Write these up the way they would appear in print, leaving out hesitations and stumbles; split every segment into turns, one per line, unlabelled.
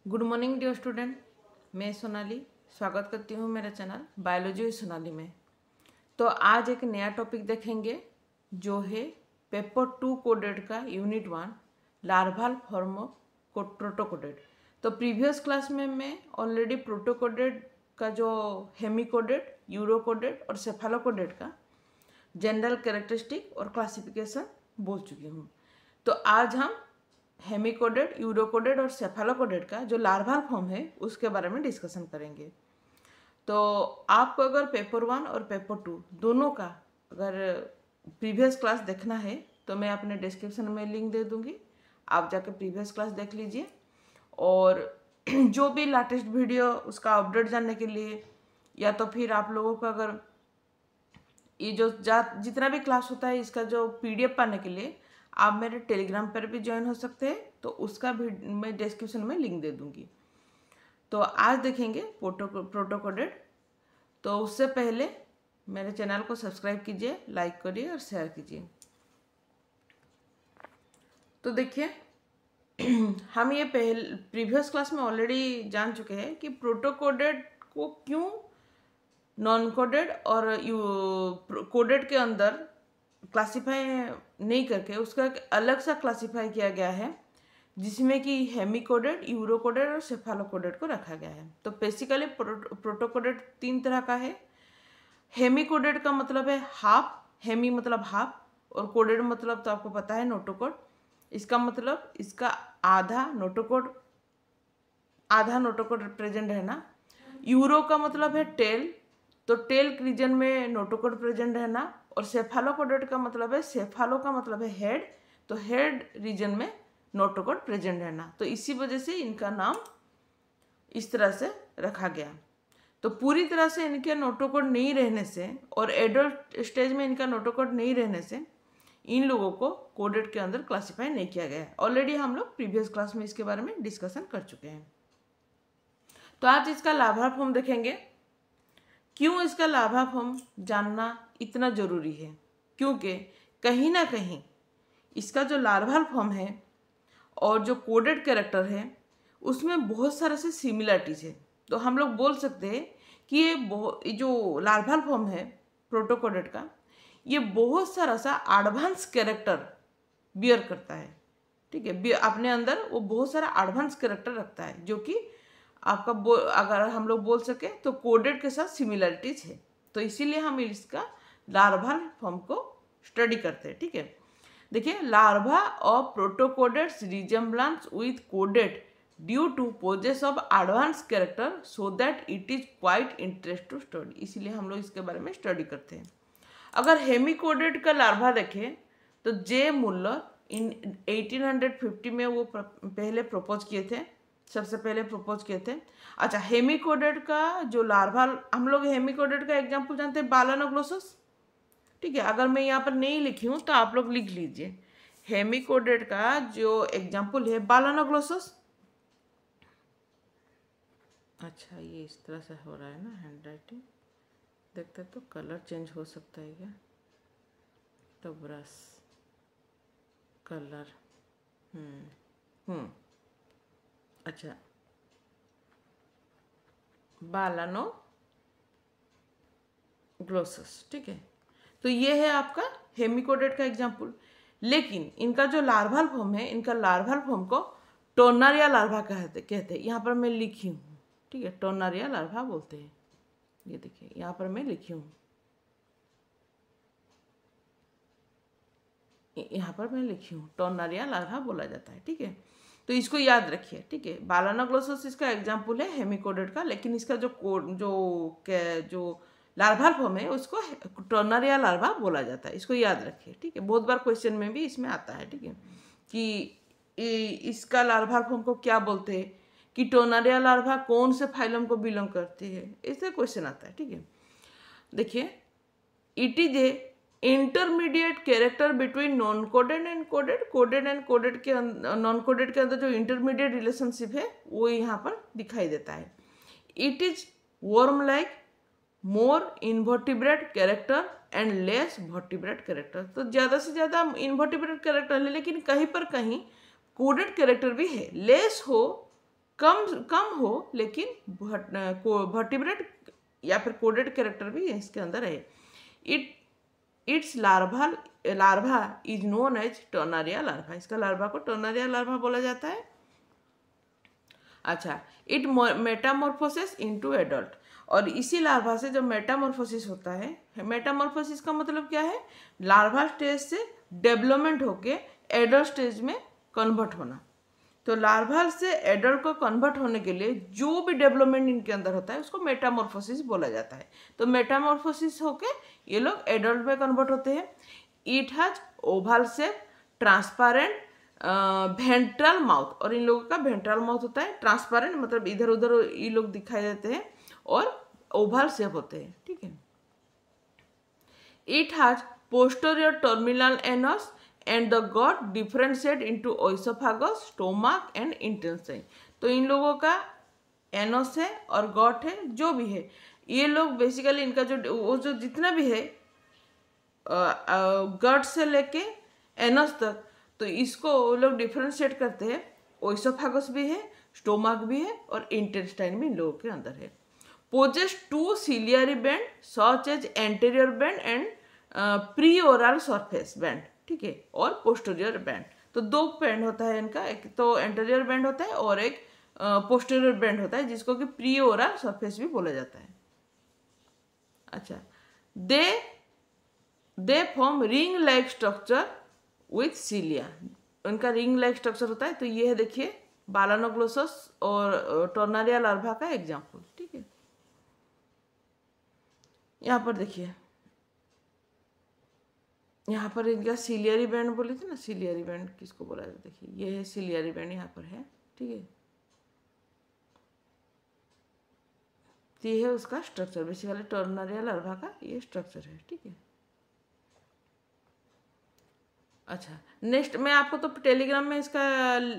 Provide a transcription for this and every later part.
Good morning dear student. मैं सोनाली स्वागत करती हूँ मेरे चैनल बायोलॉजी विद सोनाली में। तो आज एक नया टॉपिक देखेंगे जो है पेपर 2 कोडेड का यूनिट 1 लार्वाल फॉर्म ऑफ प्रोटोकोडेड। तो प्रीवियस क्लास में मैं ऑलरेडी प्रोटोकोडेड का जो हेमिकोडेड, यूरोकोडेड और सेफालोकोडेड का जनरल कैरेक्टरिस्टिक और क्लासिफिकेशन बोल चुकी हूँ। तो आज हम हेमिकोडेड, यूरोकोडेड और सेफालोकोडेड का जो लार्वाल फॉर्म है उसके बारे में डिस्कशन करेंगे। तो आपको अगर पेपर 1 और पेपर 2 दोनों का अगर प्रीवियस क्लास देखना है तो मैं अपने डिस्क्रिप्शन में लिंक दे दूंगी, आप जाके प्रीवियस क्लास देख लीजिए। और जो भी लेटेस्ट वीडियो उसका अपडेट जानने के लिए या तो फिर आप लोगों को अगर ये जो जितना भी क्लास होता है इसका जो PDF पाने के लिए आप मेरे टेलीग्राम पर भी ज्वाइन हो सकते हैं, तो उसका भी मैं डिस्क्रिप्शन में लिंक दे दूंगी। तो आज देखेंगे प्रोटोकोडेड। तो उससे पहले मेरे चैनल को सब्सक्राइब कीजिए, लाइक करिए और शेयर कीजिए। तो देखिए हम ये प्रीवियस क्लास में ऑलरेडी जान चुके हैं कि प्रोटोकोडेड को क्यों नॉन कोडेड और कोडेड के अंदर क्लासिफाई नहीं करके उसका एक अलग सा क्लासिफाई किया गया है, जिसमें कि हेमिकोडेड, यूरोकोडेड और सेफालोकोडेड को रखा गया है। तो बेसिकली प्रोटोकोडेड 3 तरह का है। हेमिकोडेड का मतलब है हाफ, हेमी मतलब हाफ, और कोडेड मतलब तो आपको पता है नोटोकोड। इसका मतलब इसका आधा नोटोकोड प्रेजेंट रहना। यूरो का मतलब है टेल, तो टेल रीजन में नोटोकोड प्रेजेंट रहना। और सेफालोकोडेड का मतलब है, सेफालो का मतलब है हेड, तो हेड रीजन में नोटोकोड प्रेजेंट रहना। तो इसी वजह से इनका नाम इस तरह से रखा गया। तो पूरी तरह से इनके नोटोकोड नहीं रहने से और एडल्ट स्टेज में इनका नोटोकोड नहीं रहने से इन लोगों को कोडेड के अंदर क्लासिफाई नहीं किया गया है। ऑलरेडी हम लोग प्रीवियस क्लास में इसके बारे में डिस्कशन कर चुके हैं। तो आज इसका लार्वाल फॉर्म देखेंगे। क्यों इसका लार्वाल फॉर्म जानना इतना जरूरी है? क्योंकि कहीं ना कहीं इसका जो लार्वाल फॉर्म है और जो कोडेड कैरेक्टर है उसमें बहुत सारे से सिमिलरिटीज है। तो हम लोग बोल सकते हैं कि ये जो लार्वाल फॉर्म है प्रोटोकोडेड का, ये बहुत सारा सा एडवांस कैरेक्टर बियर करता है। ठीक है, अपने अंदर वो बहुत सारा एडवांस कैरेक्टर रखता है, जो कि आपका अगर हम लोग बोल सके तो कोडेड के साथ सिमिलरिटीज है। तो इसीलिए हम इसका लार्वाल फॉर्म को स्टडी करते हैं। ठीक है, देखिए, larva of protochordates resemblance with कोडेड due to possess of advance character so that it is quite interest to study. इसीलिए हम लोग इसके बारे में स्टडी करते हैं। अगर हेमिकोडेड का लार्वा देखें तो जे मुल्लर इन 1850 में वो पहले प्रपोज किए थे, सबसे पहले प्रपोज किए थे। अच्छा, हेमिकोडेड का जो लार्वाल, हम लोग हेमिकोडेड का एग्जांपल जानते हैं बालानोग्लोसस। ठीक है, अगर मैं यहाँ पर नहीं लिखी हूँ तो आप लोग लिख लीजिए। हेमिकोडेड का जो एग्जांपल है बालानोग्लोसस। अच्छा, ये इस तरह से हो रहा है ना हैंड राइटिंग, देखते तो कलर चेंज हो सकता है क्या? तो ब्रश कलर अच्छा, बालानोग्लोसस। ठीक है, तो ये है आपका हेमिकोडेड का एग्जाम्पल। लेकिन इनका जो लार्वाल फॉर्म है, इनका लार्वाल फॉर्म को टोर्नारिया लार्वा कहते हैं। यहाँ पर मैं लिखी हूँ। ठीक है, टोर्नारिया लार्वा बोलते हैं। ये देखिए, यहाँ पर मैं लिखी हूँ, यहाँ पर मैं लिखी हूँ टोर्नारिया लार्वा बोला जाता है। ठीक है, तो इसको याद रखिए। ठीक है, बालानोग्लोसस इसका एग्जाम्पल है हेमिकोडेड का, लेकिन इसका जो लार्वाल फॉर्म है उसको टोर्नारिया लार्वा बोला जाता है। इसको याद रखिए। ठीक है, बहुत बार क्वेश्चन में भी इसमें आता है। ठीक है, कि इसका लार्वाल फॉर्म को क्या बोलते हैं, कि टोर्नारिया लार्वा कौन से फाइलम को बिलोंग करती है, ऐसे क्वेश्चन आता है। ठीक है, देखिए, it is A intermediate character between non coded and coded. Coded and coded के नॉन कोडेड के अंदर जो इंटरमीडिएट रिलेशनशिप है वो यहाँ पर दिखाई देता है। It is worm like more invertebrate character and less vertebrate character. तो ज़्यादा से ज़्यादा इनवर्टिब्रेट कैरेक्टर है, लेकिन कहीं पर कहीं कोडेड कैरेक्टर भी है। लेस हो कम हो, लेकिन वर्टिब्रेट या फिर कोडेड कैरेक्टर भी इसके अंदर है। Its larva is known as tornaria larva. इसका लार्वा को टर्नारिया लार्वा बोला जाता है। अच्छा, इट मेटामॉर्फोसिस इनटू एडल्ट, और इसी लार्वा से जब मेटामॉर्फोसिस होता है, मेटामॉर्फोसिस का मतलब क्या है, लार्वा स्टेज से डेवलपमेंट होके एडल्ट स्टेज में कन्वर्ट होना। तो लार्वा से एडल्ट को कन्वर्ट होने के लिए जो भी डेवलपमेंट इनके अंदर होता है उसको मेटामॉर्फोसिस बोला जाता है। तो मेटामॉर्फोसिस होके ये लोग एडल्ट में कन्वर्ट होते हैं। It has Oval shape, transparent ventral mouth, और इन लोगों का वेंट्रल माउथ होता है, ट्रांसपेरेंट मतलब इधर उधर ये लोग दिखाई देते हैं, और ओवल शेप होते हैं, ठीक है। It has posterior terminal anus and the got differentiate into oesophagus, stomach and intestine. तो इन लोगों का एनस है और गॉट है, जो भी है, ये लोग बेसिकली इनका जो जितना भी है गट से लेके एनस तक, तो इसको वो लोग डिफरेंशिएट करते हैं। ओइसोफेगस भी है, स्टोमक भी है, और इंटेस्टाइन भी इन लोगों के अंदर है। Possesses 2 ciliary band such as anterior band and pre oral surface band, ठीक है, और पोस्टीरियर बैंड। तो 2 बैंड होता है इनका, एक तो एंटीरियर बैंड होता है और एक पोस्टीरियर बैंड होता है, जिसको कि प्री ओरल सरफेस भी बोला जाता है। अच्छा, they form ring like structure with cilia. उनका रिंग लाइक स्ट्रक्चर होता है। तो ये है, देखिए, बालानोग्लोसस और टर्नारिया लार्वा का एग्जाम्पल, ठीक है। यहाँ पर देखिए, यहाँ पर इनका सिलियरी बैंड बोले थे ना, सिलियरी बैंड किसको बोला जाता है, देखिए ये है सिलियरी बैंड, यहाँ पर है, ठीक है। ये है उसका स्ट्रक्चर, बेसिकली टर्नारिया लार्वा का ये स्ट्रक्चर है, ठीक है। अच्छा, नेक्स्ट मैं आपको तो टेलीग्राम में इसका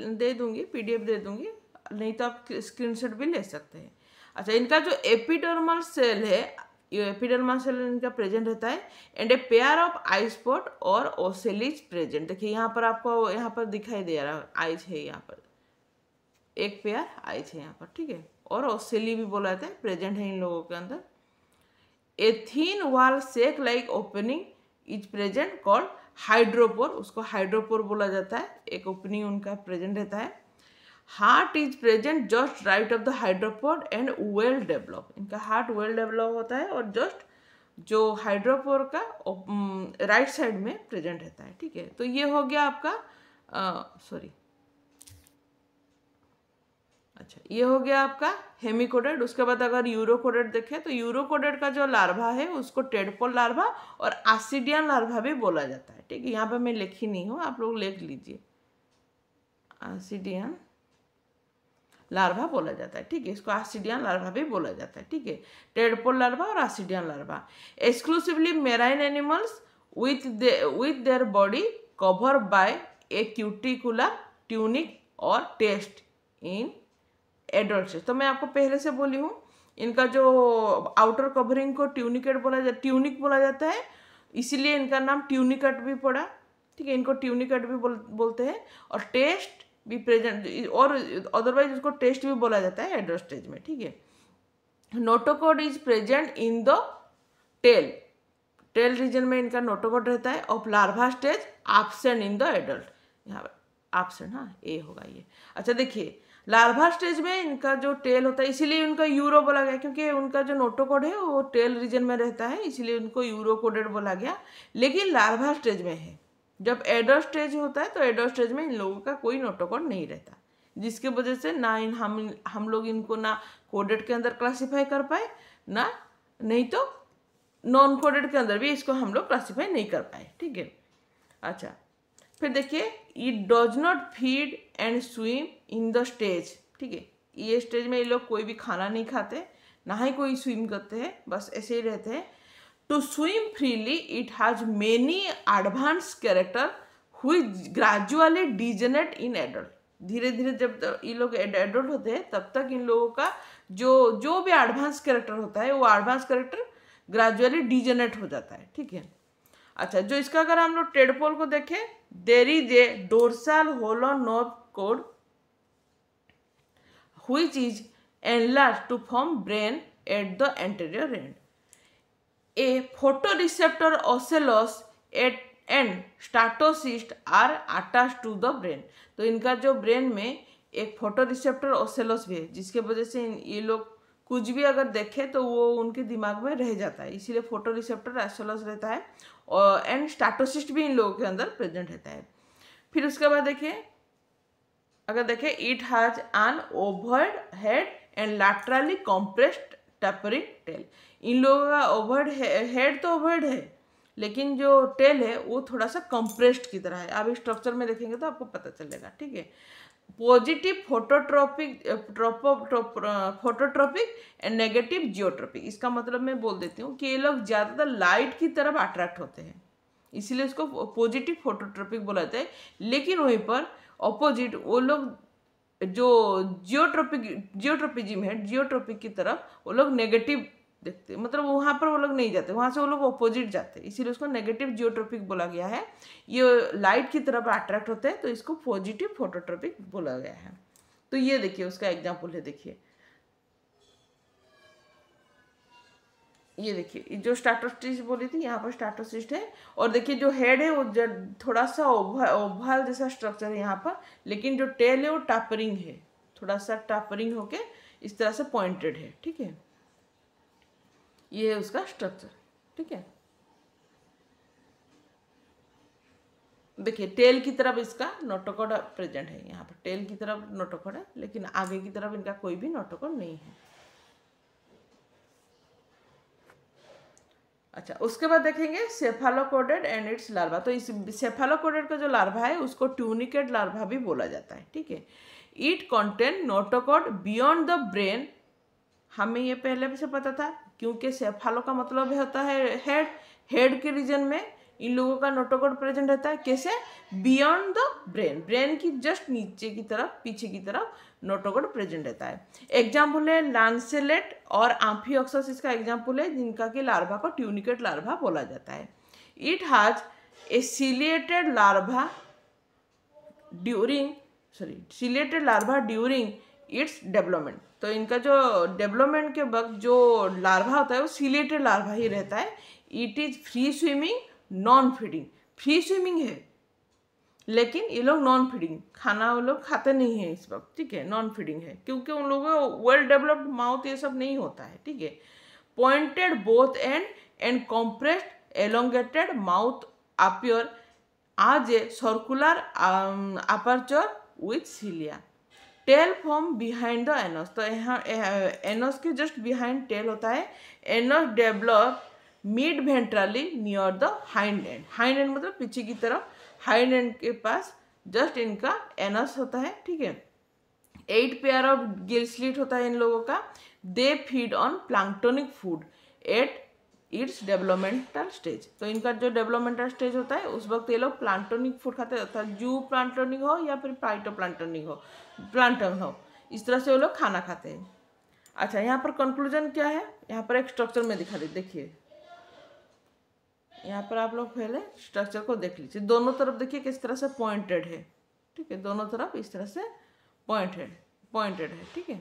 दे दूंगी, PDF दे दूंगी, नहीं तो आप स्क्रीनशॉट भी ले सकते हैं। अच्छा, इनका जो एपिडर्मल सेल है, ये एपिडर्मल सेल इनका प्रेजेंट रहता है, and a pair of I spot और ओसेली इज प्रेजेंट। देखिए यहाँ पर आपको यहाँ पर दिखाई दे रहा है, आइज है यहाँ पर, एक पेयर आइज है यहाँ पर, ठीक है, और ओसेली भी बोला जाता है, प्रेजेंट है इन लोगों के अंदर। A thin wall sac like opening is present called hydropore, उसको हाइड्रोपोर बोला जाता है, एक ओपनिंग उनका प्रेजेंट रहता है। Heart is present just right of the hydropore and well develop. इनका हार्ट वेल डेवलप होता है और जस्ट जो हाइड्रोपोर का राइट साइड में प्रेजेंट रहता है, ठीक है। तो ये हो गया आपका अच्छा, ये हो गया आपका हेमिकोडेड। उसके बाद अगर यूरोकोडेड देखें तो यूरोकोडेड का जो लार्वा है उसको टेडपोल लार्वा और आसिडियन लार्वा भी बोला जाता है, ठीक है। यहाँ पे मैं लिखी नहीं हूँ, आप लोग लिख लीजिए, आसिडियन लार्वा बोला जाता है, ठीक है। इसको आसिडियन लार्वा भी बोला जाता है, ठीक है। टेडपोल लार्वा और ascidian larva exclusively marine animals with their body cover by a cuticular tunic और टेस्ट इन एडल्ट। तो मैं आपको पहले से बोली हूँ, इनका जो आउटर कवरिंग को ट्यूनिक बोला जाता है, इसीलिए इनका नाम ट्यूनिकट भी पड़ा, ठीक है। इनको ट्यूनिकट भी बोलते हैं, और टेस्ट भी प्रेजेंट, और अदरवाइज उसको टेस्ट भी बोला जाता है एडल्ट स्टेज में, ठीक है। Notochord is present in the tail region में इनका नोटोकॉड रहता है, of larva stage absent in the adult, यहाँ पर एब्सेंट, हाँ ये होगा ये। अच्छा, देखिए लार्वा स्टेज में इनका जो टेल होता है, इसीलिए उनका यूरो बोला गया, क्योंकि उनका जो नोटोकॉड है वो टेल रीजन में रहता है, इसीलिए उनको यूरोकोडेड बोला गया। लेकिन लार्वा स्टेज में है, जब एडल्ट स्टेज होता है तो एडल्ट स्टेज में इन लोगों का कोई नोटोकॉड नहीं रहता, जिसके वजह से ना हम लोग इनको ना कोडेड के अंदर क्लासीफाई कर पाए, ना नहीं तो नॉन कोडेड के अंदर भी इसको हम लोग क्लासीफाई नहीं कर पाए, ठीक है। अच्छा, फिर देखिए, it does not feed and swim in the stage, ठीक है। ये स्टेज में ये लोग कोई भी खाना नहीं खाते, ना ही कोई स्विम करते हैं, बस ऐसे ही रहते हैं। To swim freely it has many advance character which gradually degenerate in adult. धीरे धीरे जब ये लोग एडल्ट होते हैं तब तक इन लोगों का जो भी एडवांस कैरेक्टर होता है वो एडवांस कैरेक्टर ग्रेजुअली डिजेनरेट हो जाता है, ठीक है। अच्छा, जो इसका अगर हम लोग टेडपोल को देखें, there is a dorsal hollow nerve cord which is enlarged to form brain at the anterior end. A photoreceptor ocellus and statocyst are attached to the brain. तो इनका जो ब्रेन में एक फोटोरिसेप्टर ओसेलोस भी है, जिसके वजह से ये लोग कुछ भी अगर देखें तो वो उनके दिमाग में रह जाता है, इसीलिए फोटोरिसेप्टर ओसेलोस रहता है। और एंड स्टैटोसिस्ट भी इन लोगों के अंदर प्रेजेंट रहता है। फिर उसके बाद देखिए, अगर देखें, it has an ovoid head and laterally compressed tapering tail. इन लोगों का ओवर्ड हेड तो ओवर्ड है, लेकिन जो टेल है वो थोड़ा सा कंप्रेस्ड की तरह है। आप इस स्ट्रक्चर में देखेंगे तो आपको पता चलेगा, ठीक है। Positive phototropic and negative geotropic. इसका मतलब मैं बोल देती हूँ कि ये लोग ज़्यादातर लाइट की तरफ अट्रैक्ट होते हैं, इसीलिए उसको पॉजिटिव फोटोट्रोपिक बोला जाता है। लेकिन वहीं पर ऑपोजिट वो लोग जो जियोट्रोपिज्म है, जियोट्रोपिक की तरफ वो लोग नेगेटिव देखते हैं, मतलब वहाँ पर वो लोग नहीं जाते, वहाँ से वो लोग ऑपोजिट जाते हैं, इसीलिए उसको नेगेटिव जियोट्रोपिक बोला गया है। ये लाइट की तरफ अट्रैक्ट होते हैं तो इसको पॉजिटिव फोटोट्रोपिक बोला गया है। तो ये देखिए उसका एग्जाम्पल है, देखिए ये देखिए जो स्टैटोसिस्ट बोली थी, यहाँ पर स्टैटोसिस्ट है। और देखिए जो हेड है वो थोड़ा सा ओवल जैसा स्ट्रक्चर है यहाँ पर, लेकिन जो टेल है वो टैपरिंग है, थोड़ा सा टैपरिंग होके इस तरह से पॉइंटेड है, ठीक है। ये है उसका स्ट्रक्चर, ठीक है। देखिए टेल की तरफ इसका नोटोकॉर्ड प्रेजेंट है, यहाँ पर टेल की तरफ नोटोकॉर्ड है, लेकिन आगे की तरफ इनका कोई भी नोटोकॉर्ड नहीं है। अच्छा, उसके बाद देखेंगे सेफालोकोडेड एंड इट्स लार्वा। तो इस सेफालोकोडेड का जो लार्वा है उसको ट्यूनिकेट लार्वा भी बोला जाता है, ठीक है। It contain notochord beyond the brain. हमें ये पहले से पता था, क्योंकि सेफालो का मतलब होता है हेड, हेड के रीजन में इन लोगों का नोटोकॉर्ड प्रेजेंट रहता है। कैसे? बियॉन्ड द ब्रेन, ब्रेन की जस्ट नीचे की तरफ, पीछे की तरफ नोटोकॉर्ड प्रेजेंट रहता है। एग्जाम्पल है लांसेलेट और आम्फियोक्सस, इसका एग्जाम्पल है जिनका कि लार्वा को ट्यूनिकेट लार्वा बोला जाता है। It has a ciliated larva during its development. तो इनका जो डेवलपमेंट के वक्त जो लार्वा होता है वो सिलेटेड लार्वा ही रहता है। It is free swimming, non feeding. Free swimming है लेकिन ये लोग नॉन फीडिंग, खाना वो लोग खाते नहीं है इस वक्त, ठीक है। नॉन फीडिंग है क्योंकि उन लोगों को वेल डेवलप्ड माउथ ये सब नहीं होता है, ठीक है। Pointed both end compressed elongated mouth appear as a circular aperture with cilia. Tail form behind the anus. तो यहाँ एनस के जस्ट बिहाइंड टेल होता है। Anus develop mid ventrally near the hind end. Hind end मतलब पीछे की तरफ, hind and के पास जस्ट इनका एनस होता है, ठीक है। 8 पेयर ऑफ गिल स्लिट होता है इन लोगों का। They feed on planktonic food at its developmental stage. तो इनका जो डेवलपमेंटल स्टेज होता है उस वक्त ये लोग प्लांक्टोनिक फूड खाते हैं, अर्थात जू प्लांक्टोनिक हो या फिर फाइटोप्लांक्टोनिक हो, प्लांटन हो, इस तरह से वो लोग खाना खाते हैं। अच्छा, यहाँ पर कंक्लूजन क्या है, यहाँ पर एक स्ट्रक्चर में दिखा दी, देखिए यहाँ पर आप लोग पहले स्ट्रक्चर को देख लीजिए। दोनों तरफ देखिए किस तरह से पॉइंटेड है, ठीक है। दोनों तरफ इस तरह से पॉइंटेड है, ठीक है।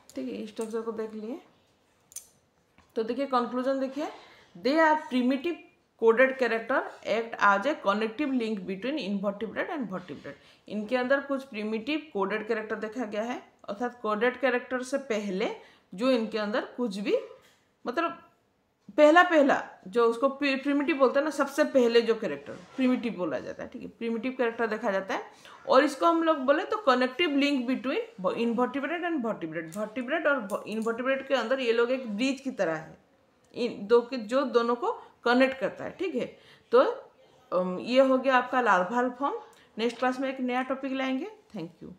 ठीक है, स्ट्रक्चर को देख लिए। तो देखिए कंक्लूजन देखिए, दे आर प्रिमिटिव कोडेड character act as a connective link between invertebrate and vertebrate. इनके अंदर कुछ प्रिमिटिव कोडेड कैरेक्टर देखा गया है, अर्थात कोडेड कैरेक्टर से पहले जो इनके अंदर कुछ भी मतलब पहला जो उसको प्रिमिटिव बोलते हैं ना, सबसे पहले जो कैरेक्टर प्रिमिटिव बोला जाता है, ठीक है। प्रिमिटिव कैरेक्टर देखा जाता है और इसको हम लोग बोले तो connective link between invertebrate and vertebrate. Vertebrate और इनवर्टिब्रेट के अंदर ये लोग एक ब्रिज की तरह है, इन दो के जो दोनों को कनेक्ट करता है, ठीक है। तो ये हो गया आपका लार्वाल फॉर्म। नेक्स्ट क्लास में एक नया टॉपिक लाएंगे। Thank you.